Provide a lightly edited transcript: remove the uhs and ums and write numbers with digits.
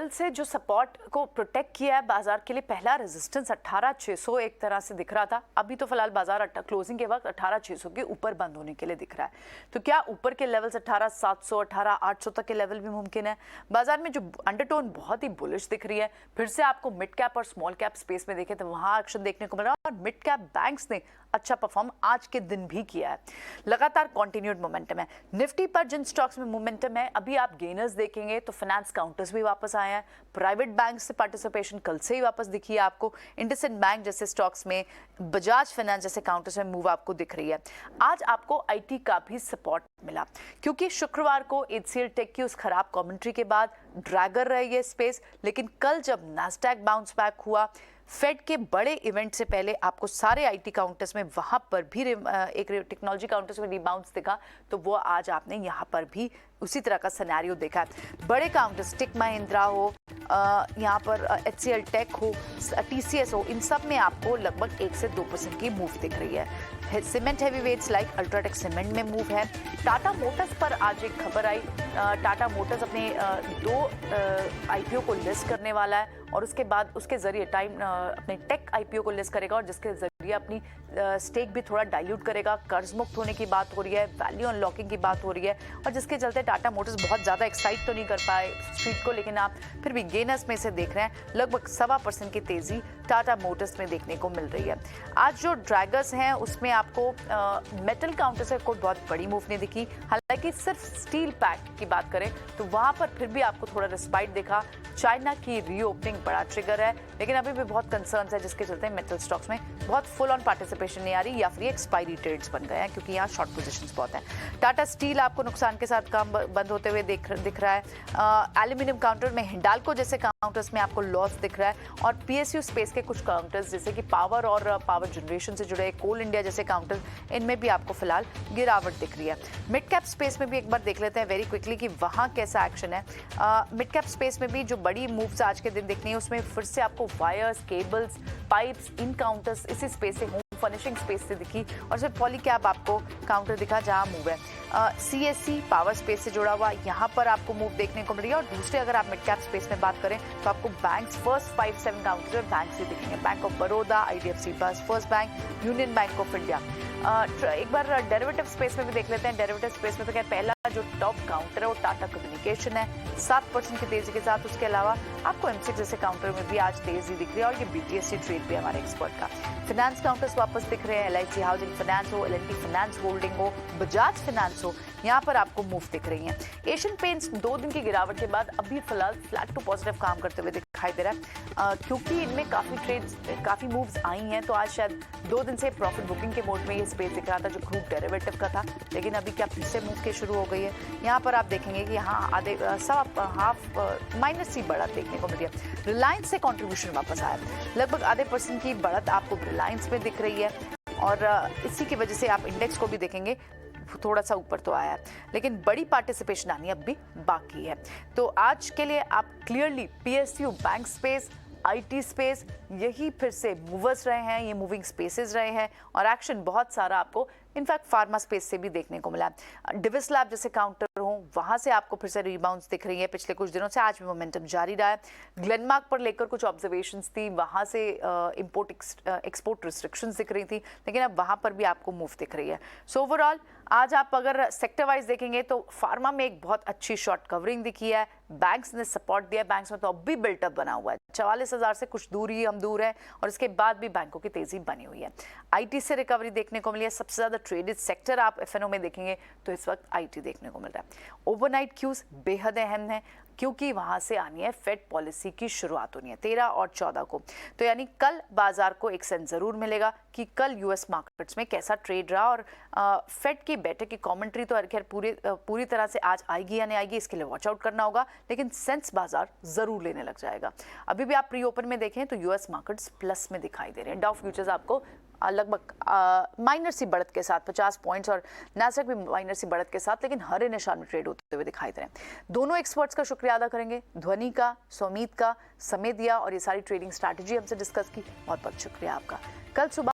कल से जो सपोर्ट को प्रोटेक्ट किया है बाजार के लिए, पहला रेजिस्टेंस 18,600 एक तरह से दिख रहा था। अभी तो फिलहाल बाजार क्लोजिंग के वक्त 18,600 के ऊपर बंद होने के लिए दिख रहा है। तो क्या ऊपर के लेवल्स 18,700 18,800 तक के लेवल भी मुमकिन है? बाजार में जो अंडरटोन बहुत ही बुलिश दिख रही है। फिर से आपको मिड कैप और स्मॉल कैप स्पेस में देखें तो वहां एक्शन देखने को मिल रहा है और मिड कैप बैंक्स ने अच्छा परफॉर्म आज के दिन भी किया है। लगातार कंटिन्यूड मोमेंटम है। निफ्टी पर जिन स्टॉक्स में मोमेंटम है, अभी आप गेनर्स देखेंगे तो फाइनेंस काउंटर्स भी वापस आए हैं। प्राइवेट बैंक से पार्टिसिपेशन कल से ही वापस दिखी है आपको। इंडसइंड बैंक जैसे स्टॉक्स में, बजाज फाइनेंस जैसे काउंटर्स में मूव आपको दिख रही है। आज आपको आईटी का भी सपोर्ट मिला क्योंकि शुक्रवार को एचसीएल टेक की उस खराब कमेंट्री के बाद ड्रैगर रही है स्पेस, लेकिन कल जब नैस्डैक बाउंस बैक हुआ, फेड के बड़े इवेंट से पहले आपको सारे आईटी काउंटर्स में वहां पर भी एक टेक्नोलॉजी काउंटर्स में रिबाउंस दिखा, तो वो आज आपने यहां पर भी उसी तरह का सिनेरियो देखा है। बड़े काउंटर्स टेक महिंद्रा हो, यहाँ पर एचसीएल टेक हो, टीसीएस हो, इन सब में आपको लगभग 1 से 2% की मूव दिख रही है। सीमेंट हैवीवेट्स लाइक अल्ट्राटेक सीमेंट में मूव है। टाटा मोटर्स पर आज एक खबर आई, टाटा मोटर्स अपने 2 आईपीओ को लिस्ट करने वाला है और उसके बाद उसके जरिए अपने टेक आईपीओ को लिस्ट करेगा और जिसके जरिए अपनी स्टेक भी थोड़ा डाइल्यूट करेगा। कर्ज मुक्त होने की बात हो रही है, वैल्यू अनलॉकिंग की बात हो रही है और जिसके चलते टाटा मोटर्स बहुत ज़्यादा एक्साइट तो नहीं कर पाए स्ट्रीट को, लेकिन आप फिर भी गेनर्स में से देख रहे हैं। लगभग 1.25% की तेज़ी टाटा मोटर्स में देखने को मिल रही है। आज जो ड्रैगर्स हैं उसमें आपको मेटल काउंटर से कोई बहुत बड़ी मूव नहीं दिखी। हालांकि सिर्फ स्टील पैक की बात करें तो वहां पर फिर भी आपको थोड़ा रिस्पाइट दिखा। चाइना की रीओपनिंग बड़ा ट्रिगर है, लेकिन अभी भी बहुत कंसर्न्स है जिसके चलते मेटल स्टॉक्स में बहुत फुल ऑन पार्टिसिपेशन नहीं आ रही या फिर एक्सपायरी ट्रेड्स बन गए हैं क्योंकि यहाँ शॉर्ट पोजीशंस बहुत हैं। टाटा स्टील आपको नुकसान के साथ काम बंद होते हुए दिख रहा है। एल्यूमिनियम काउंटर में हिंडाल्को जैसे काउंटर्स में आपको लॉस दिख रहा है और पीएसयू स्पेस के कुछ काउंटर्स जैसे कि पावर और पावर जनरेशन से जुड़े कोल इंडिया जैसे काउंटर्स, इनमें भी आपको फिलहाल गिरावट दिख रही है। मिड कैप स्पेस में भी एक बार देख लेते हैं वेरी क्विकली कि वहाँ कैसा एक्शन है। मिड कैप स्पेस में भी जो बड़ी मूव्स आज के दिन दिखनी है उसमें फिर से आपको वायर्स, केबल्स, पाइप्स, इन काउंटर्स इसी स्पेस से, होम फर्निशिंग स्पेस से दिखी और सिर्फ पॉलीकैब आपको काउंटर दिखा जहां मूव है। सीएससी पावर स्पेस से जुड़ा हुआ, यहाँ पर आपको मूव देखने को मिल रही है। और दूसरे अगर आप मिड कैप स्पेस में बात करें तो आपको बैंक्स फर्स्ट 5-7 काउंटर्स और बैंक्स ही दिखेंगे। Bank of Baroda, IDFC first bank, union bank of India. एक बार डेरिवेटिव स्पेस में भी देख लेते हैं। डेरिवेटिव स्पेस में तो क्या पहला जो टॉप काउंटर है वो टाटा कम्युनिकेशन है 7% की तेजी के साथ। उसके अलावा आपको एमसिक्स जैसे काउंटर में भी आज तेजी दिख रही है और ये बीटीएससी ट्रेड भी हमारे एक्सपर्ट का। फाइनेंस काउंटर्स वापस दिख रहे हैं। एलआईसी हाउसिंग फाइनेंस हो, एलएनटी फाइनेंस होल्डिंग हो, बजाज फाइनेंस हो, यहाँ पर आपको मूव दिख रही हैं। एशियन पेंट्स 2 दिन की गिरावट के बाद अभी फिलहाल फ्लैट टू पॉजिटिव काम करते हुए दिखाई दे रहा है क्योंकि इनमें काफी मूव्स आई हैं। तो आज शायद 2 दिन से प्रॉफिट बुकिंग के मोड में ये स्पेस दिख रहा था जो क्रूड डेरिवेटिव का था, लेकिन अभी क्या फिर से मूव के शुरू हो गई है। यहाँ पर आप देखेंगे कि यहाँ आधे हाफ माइनस सी बढ़त देखने को मिली है। रिलायंस से कॉन्ट्रीब्यूशन वापस आया, लगभग आधे % की बढ़त आपको रिलायंस में दिख रही है और इसी की वजह से आप इंडेक्स को भी देखेंगे थोड़ा सा ऊपर तो आया है, लेकिन बड़ी पार्टिसिपेशन आनी अब भी बाकी है। तो आज के लिए आप clearly PSU, bank space, IT space, यही फिर से मूवर्स रहे हैं, ये मूविंग स्पेसेस रहे हैं और एक्शन बहुत सारा आपको इनफैक्ट फार्मा स्पेस से भी देखने को मिला है। डिविस लैब जैसे काउंटर हो वहां से आपको फिर से रिबाउंड्स दिख रही है पिछले कुछ दिनों से। आज भी मोमेंटम जारी रहा है। ग्लेनमार्क पर लेकर कुछ ऑब्जर्वेशंस थी, वहां से इंपोर्ट एक्सपोर्ट रिस्ट्रिक्शंस दिख रही थी, लेकिन अब वहां पर भी आपको मूव दिख रही है। सो ओवरऑल आज आप अगर सेक्टर वाइज देखेंगे तो फार्मा में एक बहुत अच्छी शॉर्ट कवरिंग दिखी है। बैंक्स ने सपोर्ट दिया, बैंक्स में तो अब भी बिल्टअप बना हुआ है। 44,000 से कुछ दूर ही हम दूर हैं और इसके बाद भी बैंकों की तेजी बनी हुई है। आईटी से रिकवरी देखने को मिली है। सबसे ज्यादा ट्रेडेड सेक्टर आप एफएनओ में देखेंगे तो इस वक्त आईटी देखने को मिल रहा है। ओवरनाइट क्यूज बेहद अहम है क्योंकि वहां से आनी है फेड पॉलिसी की शुरुआत होनी है 13 और 14 को। तो यानी कल बाजार को एक सेंस जरूर मिलेगा कि कल यूएस मार्केट्स में कैसा ट्रेड रहा और फेड की बैठक की कमेंट्री तो खैर पूरी तरह से आज आएगी या नहीं आएगी इसके लिए वॉच आउट करना होगा, लेकिन सेंस बाजार जरूर लेने लग जाएगा। अभी भी आप प्री ओपन में देखें तो यूएस मार्केट्स प्लस में दिखाई दे रहे हैं। डाउ फ्यूचर्स आपको लगभग माइनर सी बढ़त के साथ 50 पॉइंट्स और नास्डैक भी माइनर सी बढ़त के साथ, लेकिन हरे निशान में ट्रेड होते हुए दिखाई दे रहे हैं। दोनों एक्सपर्ट्स का शुक्रिया अदा करेंगे, ध्वनि का, सोमीत का, समय दिया और ये सारी ट्रेडिंग स्ट्रैटेजी हमसे डिस्कस की। बहुत बहुत शुक्रिया आपका। कल सुबह